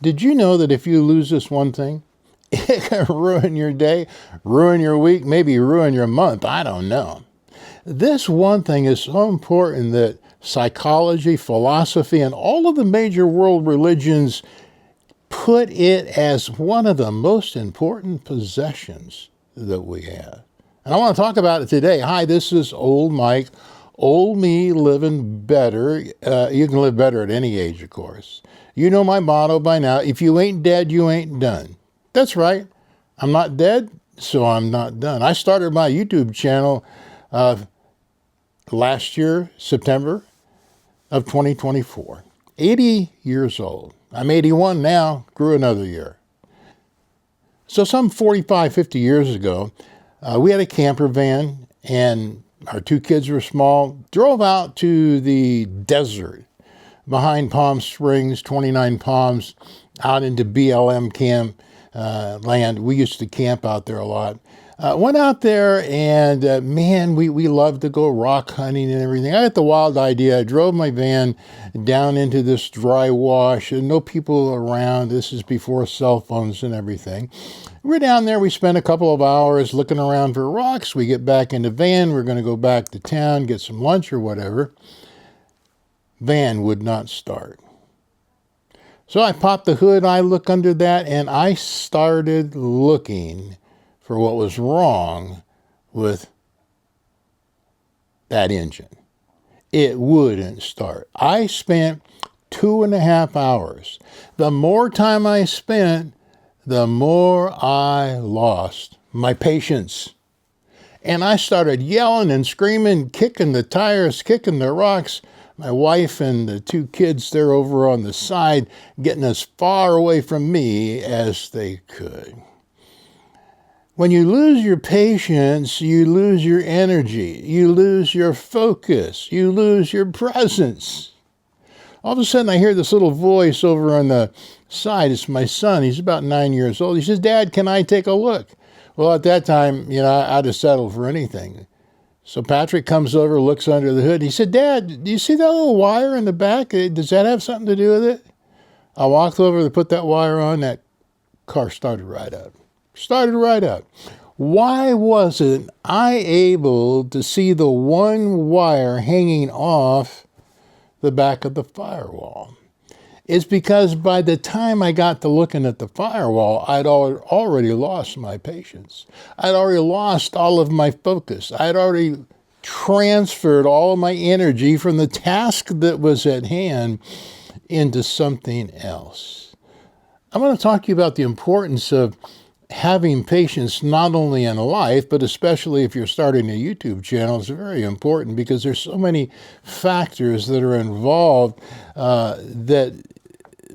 Did you know that if you lose this one thing, it can ruin your day, ruin your week, maybe ruin your month? I don't know. This one thing is so important that psychology, philosophy, and all of the major world religions put it as one of the most important possessions that we have. And I want to talk about it today. Hi, this is Old Mike, Old Me Living Better. You can live better at any age, of course. You know my motto by now: if you ain't dead, you ain't done. That's right. I'm not dead, so I'm not done. I started my YouTube channel last year, September of 2024. 80 years old. I'm 81 now, grew another year. So some 45, 50 years ago, we had a camper van, and our two kids were small, drove out to the desert behind Palm Springs, 29 Palms, out into BLM camp land. We used to camp out there a lot. Went out there, and man, we loved to go rock hunting and everything. I had the wild idea. I drove my van down into this dry wash, and no people around. This is before cell phones and everything. We're down there. We spent a couple of hours looking around for rocks. We get back in the van. We're going to go back to town, get some lunch or whatever. Van would not start. So I popped the hood. I look under that, and I started looking for what was wrong with that engine. It wouldn't start. I spent 2.5 hours. The more time I spent, the more I lost my patience. And I started yelling and screaming, kicking the tires, kicking the rocks. My wife and the two kids, they're over on the side, getting as far away from me as they could. When you lose your patience, you lose your energy, you lose your focus, you lose your presence. All of a sudden, I hear this little voice over on the side. It's my son. He's about 9 years old. He says, "Dad, can I take a look?" Well, at that time, I'd have settled for anything. So Patrick comes over, looks under the hood. He said, "Dad, do you see that little wire in the back? Does that have something to do with it?" I walked over to put that wire on. That car started right up. Why wasn't I able to see the one wire hanging off the back of the firewall? It's because by the time I got to looking at the firewall, I'd already lost my patience. I'd already lost all of my focus. I'd already transferred all of my energy from the task that was at hand into something else. I'm going to talk to you about the importance of having patience not only in life, but especially if you're starting a YouTube channel. Is very important because there's so many factors that are involved that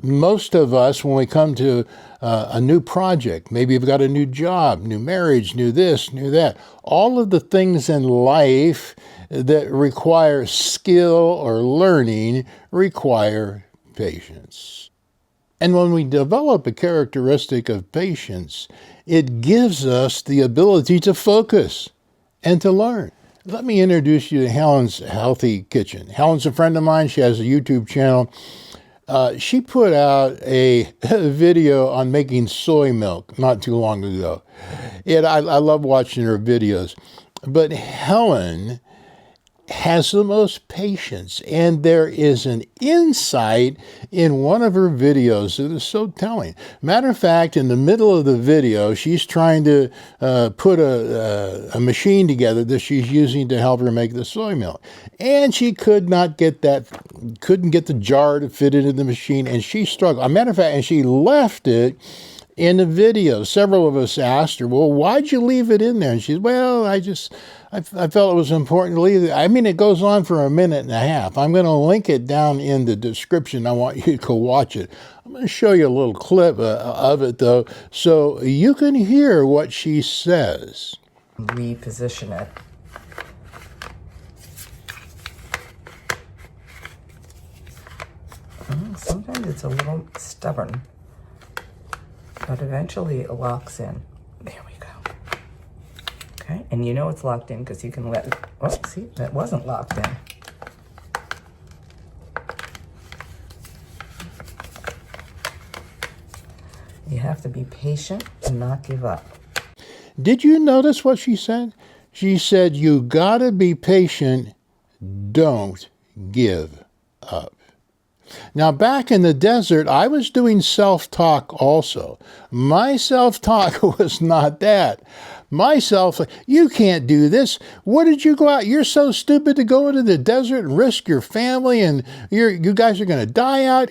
most of us, when we come to a new project, maybe you've got a new job, new marriage, new this, new that, all of the things in life that require skill or learning require patience. And when we develop a characteristic of patience, it gives us the ability to focus and to learn. Let me introduce you to Helen's Healthy Kitchen. Helen's a friend of mine. She has a YouTube channel. She put out a video on making soy milk not too long ago. And I love watching her videos. But Helen has the most patience, and there is an insight in one of her videos that is so telling. Matter of fact, in the middle of the video, she's trying to put a machine together that she's using to help her make the soy milk, and she couldn't get the jar to fit into the machine, and she struggled. As a matter of fact, and she left it in the video. Several of us asked her, "Well, why'd you leave it in there?" And she said, "Well, I felt it was important to leave it." I mean, it goes on for 1.5 minutes. I'm going to link it down in the description. I want you to go watch it. I'm going to show you a little clip of it, though, so you can hear what she says. Reposition it. Sometimes it's a little stubborn, but eventually it locks in. There we go. Okay, and you know it's locked in because you can let, oh, see, that wasn't locked in. You have to be patient and not give up. Did you notice what she said? She said, you gotta be patient, don't give up. Now, back in the desert, I was doing self-talk also. My self-talk was not that. You can't do this. What did you go out? You're so stupid to go into the desert and risk your family, and you guys are going to die out.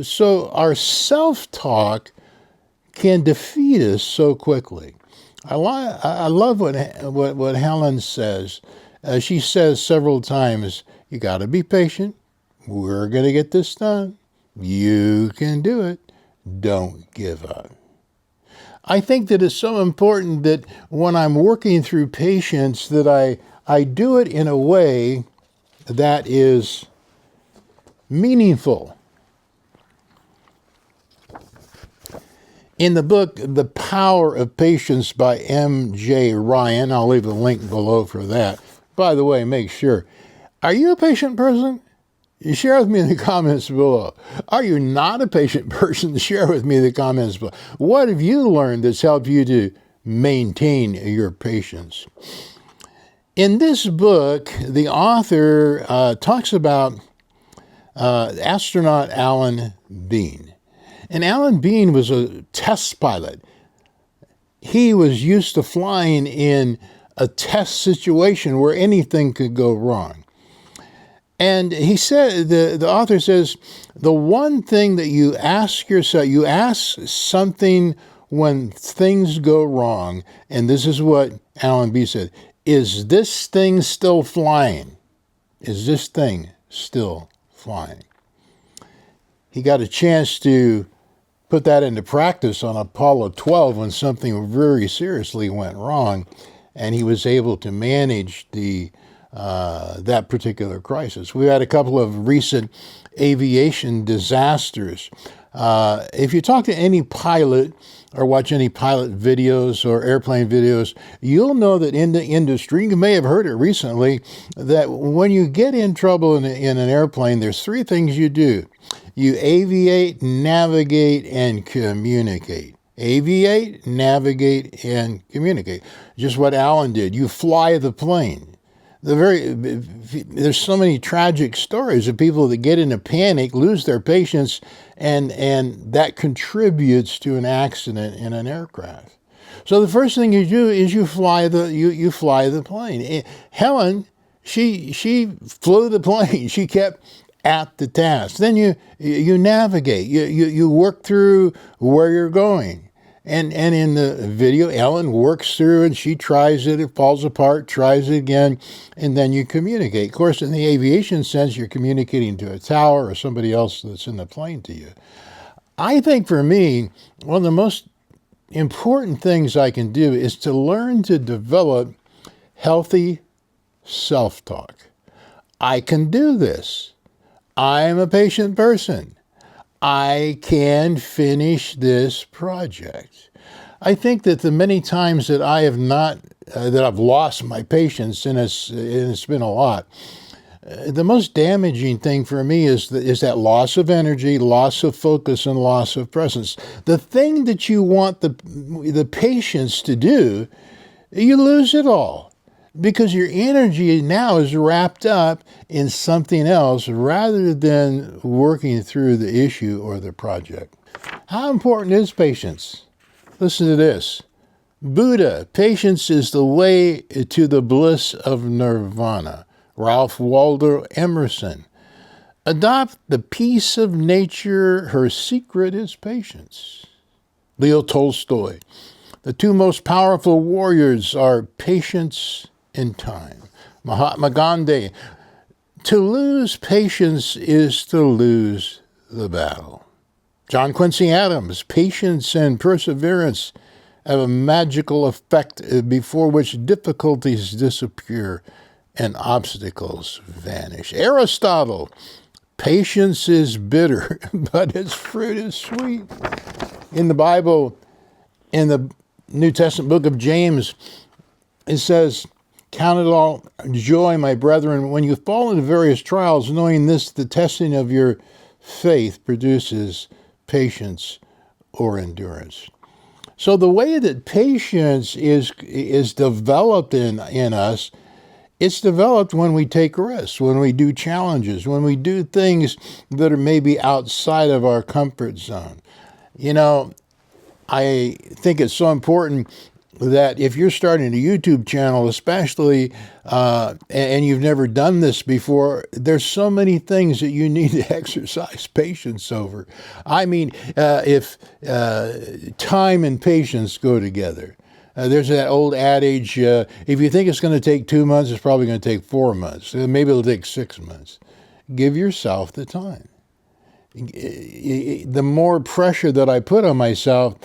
So our self-talk can defeat us so quickly. I love what Helen says. She says several times, you got to be patient. We're going to get this done. You can do it. Don't give up. I think that it's so important that when I'm working through patience that I do it in a way that is meaningful. In the book, The Power of Patience by M.J. Ryan, I'll leave a link below for that. By the way, make sure, are you a patient person? You share with me in the comments below. Are you not a patient person? Share with me in the comments below. What have you learned that's helped you to maintain your patience? In this book, the author talks about astronaut Alan Bean. And Alan Bean was a test pilot. He was used to flying in a test situation where anything could go wrong. And he said, the author says, the one thing that you ask yourself, you ask something when things go wrong, and this is what Alan B. said, is this thing still flying? Is this thing still flying? He got a chance to put that into practice on Apollo 12 when something very seriously went wrong, and he was able to manage that particular crisis. We've had a couple of recent aviation disasters. If you talk to any pilot or watch any pilot videos or airplane videos, you'll know that in the industry, you may have heard it recently, that when you get in trouble in an airplane, there's three things you do. You aviate, navigate, and communicate. Aviate, navigate, and communicate. Just what Alan did. You fly the plane. There's so many tragic stories of people that get in a panic, lose their patience, and that contributes to an accident in an aircraft. So the first thing you do is you fly the plane. Helen, she flew the plane. She kept at the task. Then you navigate. You work through where you're going. And in the video, Ellen works through and she tries it, it falls apart, tries it again, and then you communicate. Of course, in the aviation sense, you're communicating to a tower or somebody else that's in the plane to you. I think for me, one of the most important things I can do is to learn to develop healthy self-talk. I can do this. I'm a patient person. I can finish this project. I think that the many times that I have not, that I've lost my patience, and it's been a lot, the most damaging thing for me is that loss of energy, loss of focus, and loss of presence. The thing that you want the patience to do, you lose it all. Because your energy now is wrapped up in something else rather than working through the issue or the project. How important is patience? Listen to this. Buddha, patience is the way to the bliss of nirvana. Ralph Waldo Emerson. Adopt the peace of nature, her secret is patience. Leo Tolstoy. The two most powerful warriors are patience and time. Mahatma Gandhi. To lose patience is to lose the battle. John Quincy Adams. Patience and perseverance have a magical effect before which difficulties disappear and obstacles vanish. Aristotle. Patience is bitter, but its fruit is sweet. In the Bible, in the New Testament book of James, it says, count it all joy, my brethren, when you fall into various trials, knowing this, the testing of your faith produces patience or endurance. So the way that patience is developed in us, it's developed when we take risks, when we do challenges, when we do things that are maybe outside of our comfort zone. You know, I think it's so important that if you're starting a YouTube channel, especially, and you've never done this before, there's so many things that you need to exercise patience over. I mean, if time and patience go together. There's that old adage, if you think it's going to take 2 months, it's probably going to take 4 months. Maybe it'll take 6 months. Give yourself the time. The more pressure that I put on myself,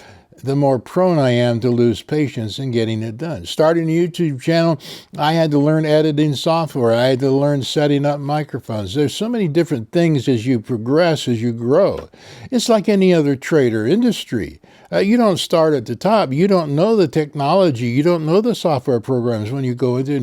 the more prone I am to lose patience in getting it done. Starting a YouTube channel, I had to learn editing software. I had to learn setting up microphones. There's so many different things as you progress, as you grow. It's like any other trade or industry. You don't start at the top. You don't know the technology. You don't know the software programs when you go into a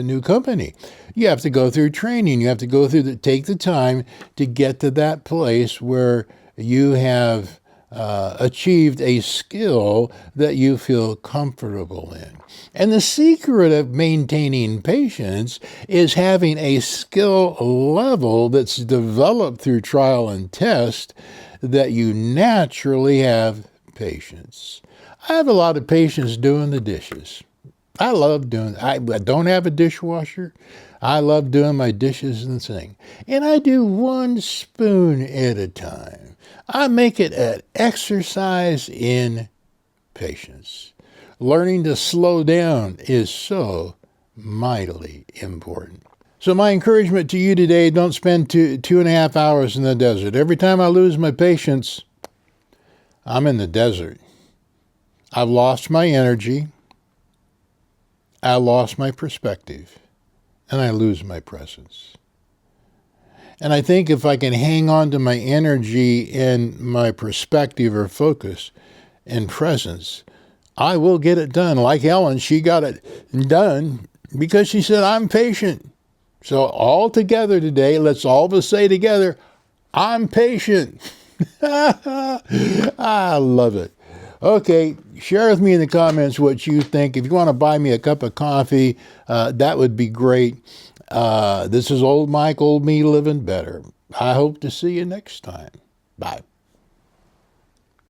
new company. You have to go through training. You have to go through take the time to get to that place where you have achieved a skill that you feel comfortable in. And the secret of maintaining patience is having a skill level that's developed through trial and test that you naturally have patience. I have a lot of patience doing the dishes. I love doing I don't have a dishwasher. I love doing my dishes in the sink. And I do 1 spoon at a time. I make it an exercise in patience. Learning to slow down is so mightily important. So my encouragement to you today, don't spend 2.5 hours in the desert. Every time I lose my patience, I'm in the desert. I've lost my energy. I lost my perspective. And I lose my presence. And I think if I can hang on to my energy and my perspective or focus and presence, I will get it done. Like Ellen, she got it done because she said, I'm patient. So all together today, let's all of us say together, I'm patient. I love it. Okay, share with me in the comments what you think. If you want to buy me a cup of coffee, that would be great. This is Old Mike, Old Me Living Better. I hope to see you next time. Bye.